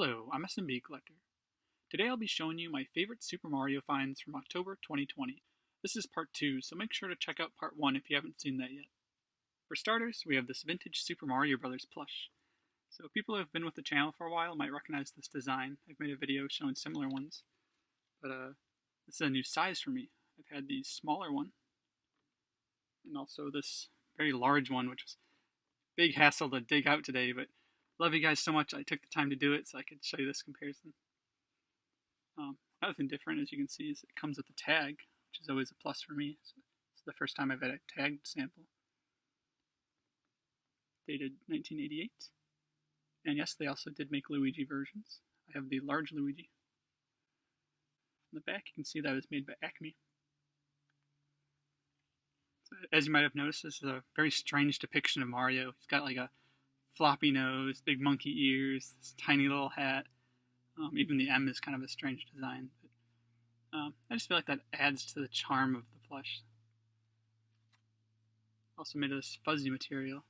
Hello, I'm SMB Collector. Today I'll be showing you my favorite Super Mario finds from October 2020. This is part 2, so make sure to check out part 1 if you haven't seen that yet. For starters, we have this vintage Super Mario Bros. Plush. So people who have been with the channel for a while might recognize this design. I've made a video showing similar ones. But this is a new size for me. I've had the smaller one, and also this very large one, which was a big hassle to dig out today, but love you guys so much I took the time to do it so I could show you this comparison. Another thing different, as you can see, is it comes with a tag, which is always a plus for me. So it's the first time I've had a tagged sample. Dated 1988. And yes, they also did make Luigi versions. I have the large Luigi. On the back, you can see that it was made by Acme. So, as you might have noticed, this is a very strange depiction of Mario. He's got like a floppy nose, big monkey ears, this tiny little hat. Even the M is kind of a strange design. But, I just feel like that adds to the charm of the plush. Also made of this fuzzy material.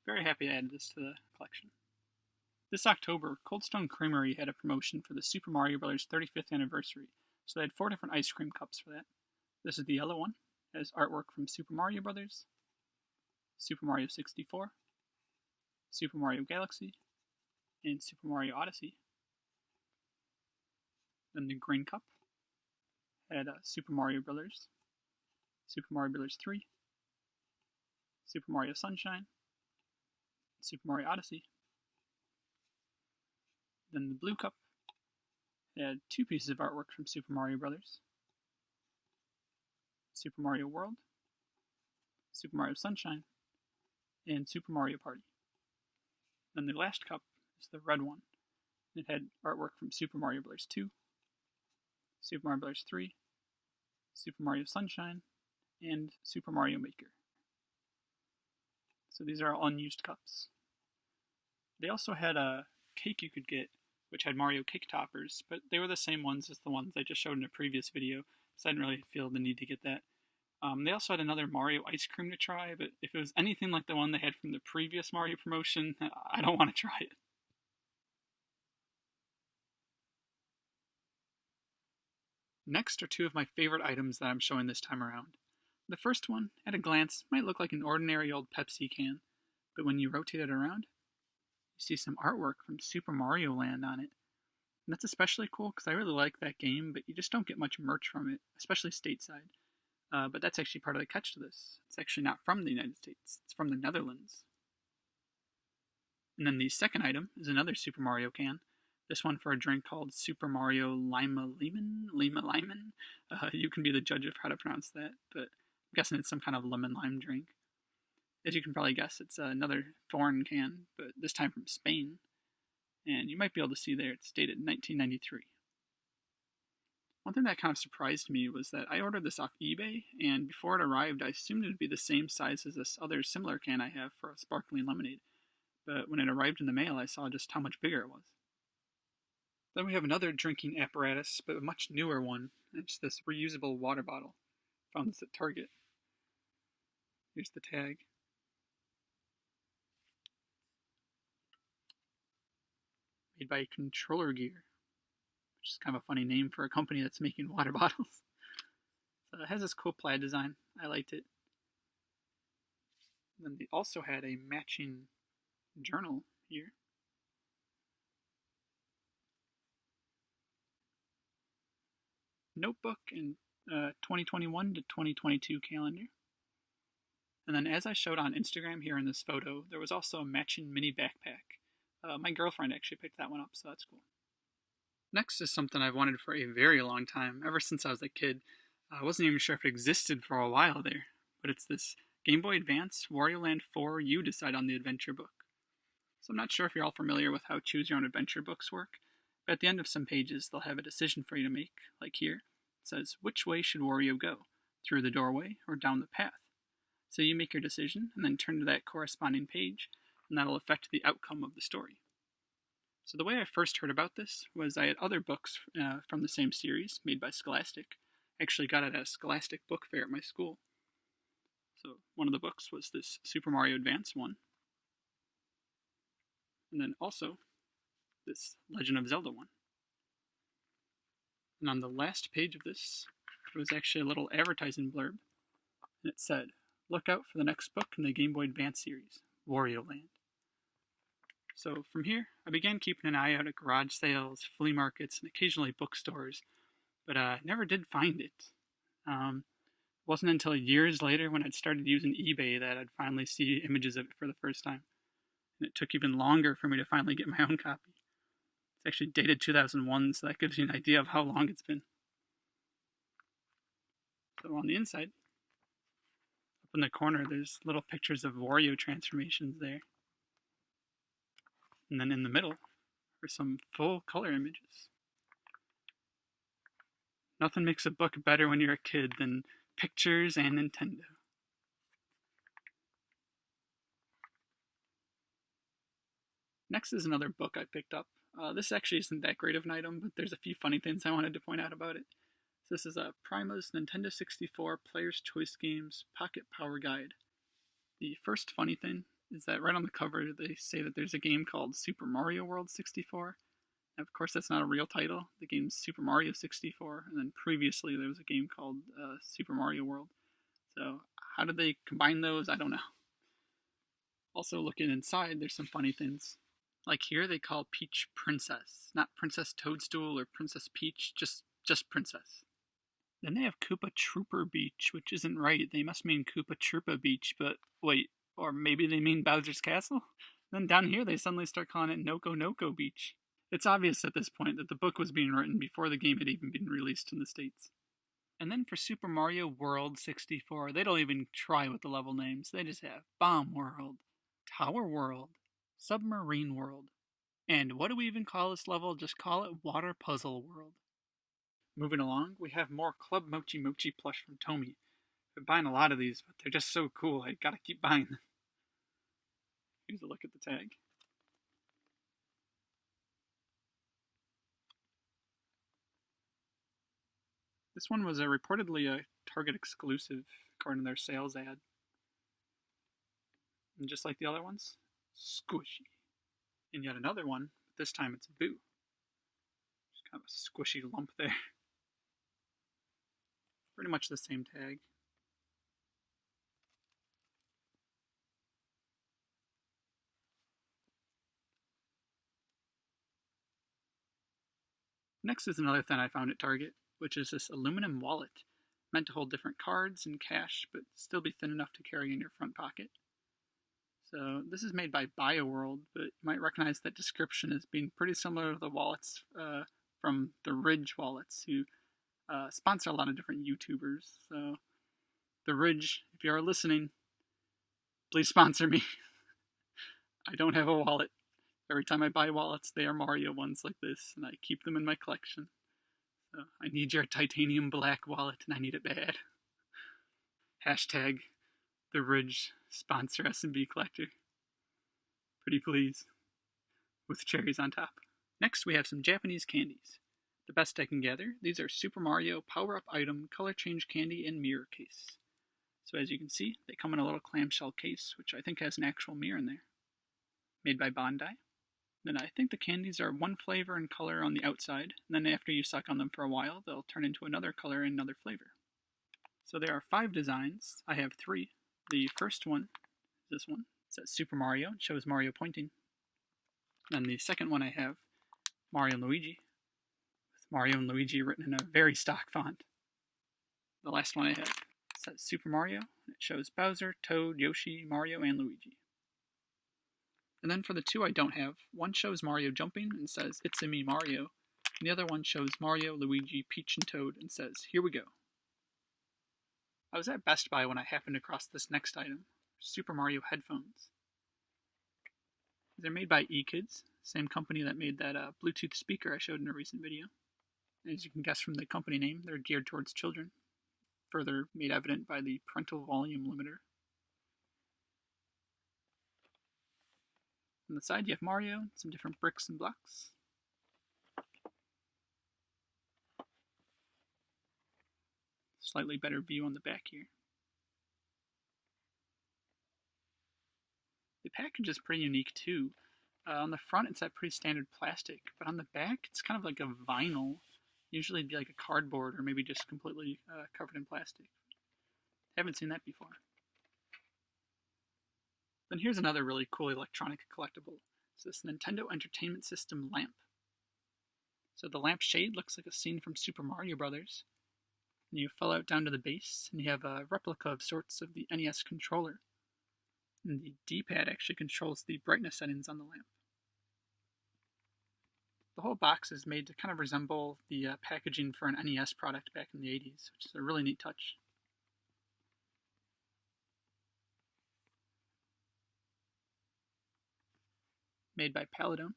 Very happy I added this to the collection. This October, Cold Stone Creamery had a promotion for the Super Mario Bros. 35th anniversary, so they had 4 different ice cream cups for that. This is the yellow one. It has artwork from Super Mario Bros., Super Mario 64, Super Mario Galaxy, and Super Mario Odyssey. Then the green cup had Super Mario Bros., Super Mario Bros. 3, Super Mario Sunshine, Super Mario Odyssey. Then the blue cup had 2 pieces of artwork from Super Mario Bros., Super Mario World, Super Mario Sunshine, and Super Mario Party. Then the last cup is the red one. It had artwork from Super Mario Bros. 2, Super Mario Bros. 3, Super Mario Sunshine, and Super Mario Maker. So these are all unused cups. They also had a cake you could get, which had Mario cake toppers, but they were the same ones as the ones I just showed in a previous video, so I didn't really feel the need to get that. They also had another Mario ice cream to try, but if it was anything like the one they had from the previous Mario promotion, I don't want to try it. Next are 2 of my favorite items that I'm showing this time around. The first one, at a glance, might look like an ordinary old Pepsi can, but when you rotate it around, you see some artwork from Super Mario Land on it. And that's especially cool because I really like that game, but you just don't get much merch from it, especially stateside. But that's actually part of the catch to this. It's actually not from the United States, it's from the Netherlands. And then the second item is another Super Mario can. This one for a drink called Super Mario Lima Lemon. You can be the judge of how to pronounce that, but I'm guessing it's some kind of lemon lime drink. As you can probably guess, it's another foreign can, but this time from Spain. And you might be able to see there, it's dated 1993. One thing that kind of surprised me was that I ordered this off eBay, and before it arrived, I assumed it would be the same size as this other similar can I have for a sparkling lemonade. But when it arrived in the mail, I saw just how much bigger it was. Then we have another drinking apparatus, but a much newer one. It's this reusable water bottle. Found this at Target. Here's the tag. Made by Controller Gear, which is kind of a funny name for a company that's making water bottles. So it has this cool plaid design. I liked it. And then they also had a matching journal here. Notebook and 2021 to 2022 calendar. And then as I showed on Instagram here in this photo, there was also a matching mini backpack. My girlfriend actually picked that one up, so that's cool. Next is something I've wanted for a very long time, ever since I was a kid. I wasn't even sure if it existed for a while there, but it's this Game Boy Advance Wario Land 4 You Decide on the Adventure book. So I'm not sure if you're all familiar with how Choose Your Own Adventure books work, but at the end of some pages they'll have a decision for you to make, like here. It says, which way should Wario go? Through the doorway or down the path? So you make your decision and then turn to that corresponding page, and that'll affect the outcome of the story. So the way I first heard about this was I had other books from the same series made by Scholastic. I actually got it at a Scholastic book fair at my school. So one of the books was this Super Mario Advance one. And then also this Legend of Zelda one. And on the last page of this, there was actually a little advertising blurb, and it said, "Look out for the next book in the Game Boy Advance series, Wario Land." So from here, I began keeping an eye out at garage sales, flea markets, and occasionally bookstores, but never did find it. It wasn't until years later when I'd started using eBay that I'd finally see images of it for the first time. And it took even longer for me to finally get my own copy. It's actually dated 2001, so that gives you an idea of how long it's been. So on the inside, up in the corner, there's little pictures of Wario transformations there. And then in the middle are some full color images. Nothing makes a book better when you're a kid than pictures and Nintendo. Next is another book I picked up. This actually isn't that great of an item, but there's a few funny things I wanted to point out about it. So this is a Prima's Nintendo 64 Player's Choice Games Pocket Power Guide. The first funny thing is that right on the cover they say that there's a game called Super Mario World 64. And of course that's not a real title. The game's Super Mario 64, and then previously there was a game called Super Mario World. So how did they combine those? I don't know. Also looking inside, there's some funny things. Like here they call Peach Princess, not Princess Toadstool or Princess Peach, just Princess. Then they have Koopa Trooper Beach, which isn't right. They must mean Koopa Troopa Beach, but wait, or maybe they mean Bowser's Castle? Then down here they suddenly start calling it Noko Noko Beach. It's obvious at this point that the book was being written before the game had even been released in the States. And then for Super Mario World 64, they don't even try with the level names. They just have Bomb World, Tower World, Submarine World. And what do we even call this level? Just call it Water Puzzle World. Moving along, we have more Club Mochi Mochi plush from Tomy. I've been buying a lot of these, but they're just so cool, I gotta keep buying them. Here's a look at the tag. This one was reportedly a Target exclusive, according to their sales ad. And just like the other ones, squishy. And yet another one, but this time it's a Boo. Just kind of a squishy lump there. Pretty much the same tag. Next is another thing I found at Target, which is this aluminum wallet, meant to hold different cards and cash, but still be thin enough to carry in your front pocket. So this is made by BioWorld, but you might recognize that description as being pretty similar to the wallets from the Ridge wallets, who sponsor a lot of different YouTubers. So the Ridge, if you are listening, please sponsor me. I don't have a wallet. Every time I buy wallets, they are Mario ones like this, and I keep them in my collection. So I need your titanium black wallet, and I need it bad. Hashtag the Ridge sponsor SMB Collector. Pretty please. With cherries on top. Next, we have some Japanese candies. The best I can gather, these are Super Mario power-up item, color change candy, and mirror case. So as you can see, they come in a little clamshell case, which I think has an actual mirror in there. Made by Bandai. Then I think the candies are one flavor and color on the outside, and then after you suck on them for a while, they'll turn into another color and another flavor. So there are 5 designs. I have 3. The first one is this one. It says Super Mario. It shows Mario pointing. Then the second one I have, Mario and Luigi. With Mario and Luigi written in a very stock font. The last one I have says Super Mario. It shows Bowser, Toad, Yoshi, Mario, and Luigi. And then for the 2 I don't have, one shows Mario jumping and says, "It's-a me, Mario." And the other one shows Mario, Luigi, Peach, and Toad and says, "Here we go." I was at Best Buy when I happened across this next item, Super Mario headphones. They're made by eKids, same company that made that Bluetooth speaker I showed in a recent video. As you can guess from the company name, they're geared towards children, further made evident by the parental volume limiter. On the side you have Mario, some different bricks and blocks. Slightly better view on the back here. The package is pretty unique too. On the front, it's that pretty standard plastic, but on the back, it's kind of like a vinyl. Usually it'd be like a cardboard or maybe just completely covered in plastic. Haven't seen that before. Then here's another really cool electronic collectible. It's this Nintendo Entertainment System lamp. So the lamp shade looks like a scene from Super Mario Brothers. And you fall out down to the base, and you have a replica of sorts of the NES controller. And the D-pad actually controls the brightness settings on the lamp. The whole box is made to kind of resemble the packaging for an NES product back in the 80s, which is a really neat touch. Made by Paladone.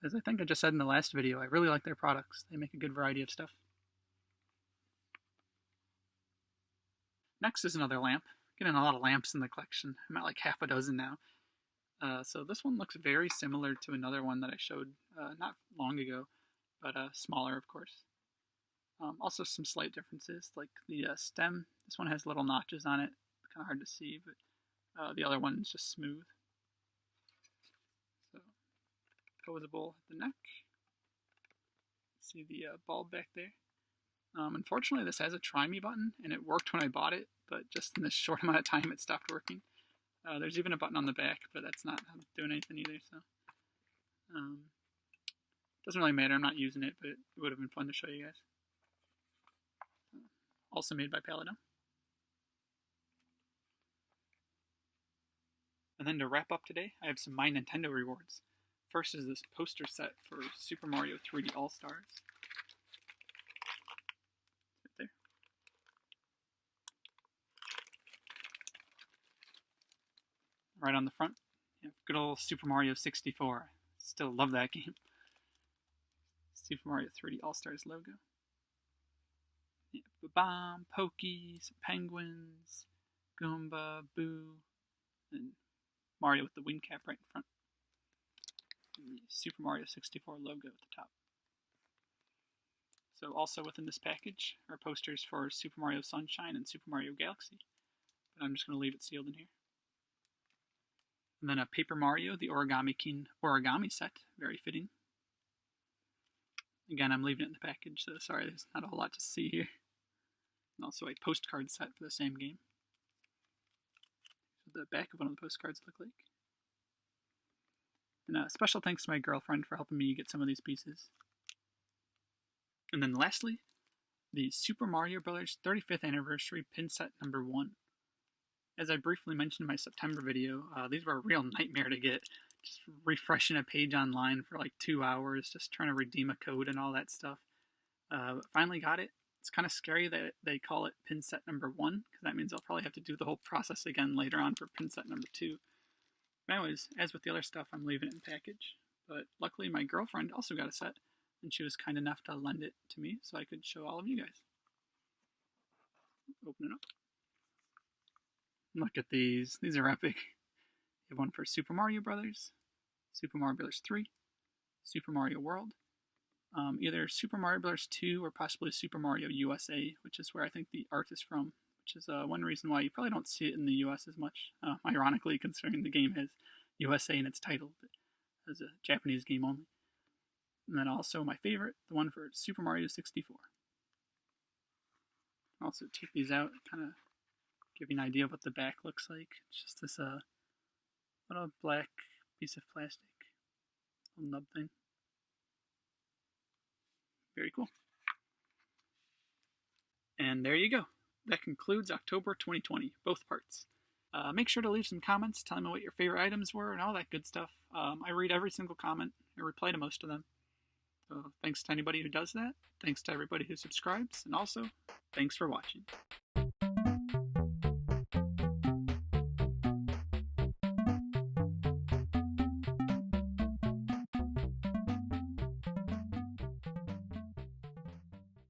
As I think I just said in the last video, I really like their products. They make a good variety of stuff. Next is another lamp. Getting a lot of lamps in the collection. I'm at like half a dozen now. So this one looks very similar to another one that I showed not long ago, but smaller, of course. Also some slight differences, like the stem. This one has little notches on it. Kind of hard to see, but the other one is just smooth. So, posable at the neck. See the bulb back there. Unfortunately, this has a try me button, and it worked when I bought it, but just in this short amount of time, it stopped working. There's even a button on the back, but that's not doing anything either, so. Doesn't really matter, I'm not using it, but it would have been fun to show you guys. Also made by Paladone. And then to wrap up today, I have some My Nintendo rewards. First is this poster set for Super Mario 3D All-Stars. Right there. Right on the front, you have good old Super Mario 64. Still love that game. Super Mario 3D All-Stars logo. You have a bomb, Pokey, some penguins, Goomba, Boo, and Mario with the wing cap right in front. And the Super Mario 64 logo at the top. So also within this package are posters for Super Mario Sunshine and Super Mario Galaxy. But I'm just going to leave it sealed in here. And then a Paper Mario, the Origami King origami set. Very fitting. Again, I'm leaving it in the package, so sorry, there's not a whole lot to see here. And also a postcard set for the same game. So the back of one of the postcards look like. And a special thanks to my girlfriend for helping me get some of these pieces. And then lastly, the Super Mario Bros. 35th Anniversary pin set number 1. As I briefly mentioned in my September video, these were a real nightmare to get. Just refreshing a page online for like 2 hours, just trying to redeem a code and all that stuff. Finally got it. It's kind of scary that they call it pin set number 1, because that means I'll probably have to do the whole process again later on for pin set number 2. But anyways, as with the other stuff, I'm leaving it in package. But luckily my girlfriend also got a set, and she was kind enough to lend it to me so I could show all of you guys. Open it up. Look at these. These are epic. You have one for Super Mario Brothers, Super Mario Brothers 3, Super Mario World, either Super Mario Brothers 2 or possibly Super Mario USA, which is where I think the art is from, which is one reason why you probably don't see it in the US as much, ironically considering the game has USA in its title, but as a Japanese game only. And then also my favorite, the one for Super Mario 64. I'll also take these out, kind of give you an idea of what the back looks like. It's just this little black piece of plastic, little nub thing. Very cool. And there you go. That concludes October 2020, both parts. Make sure to leave some comments, telling me what your favorite items were and all that good stuff. I read every single comment. I reply to most of them. So thanks to anybody who does that. Thanks to everybody who subscribes. And also, thanks for watching.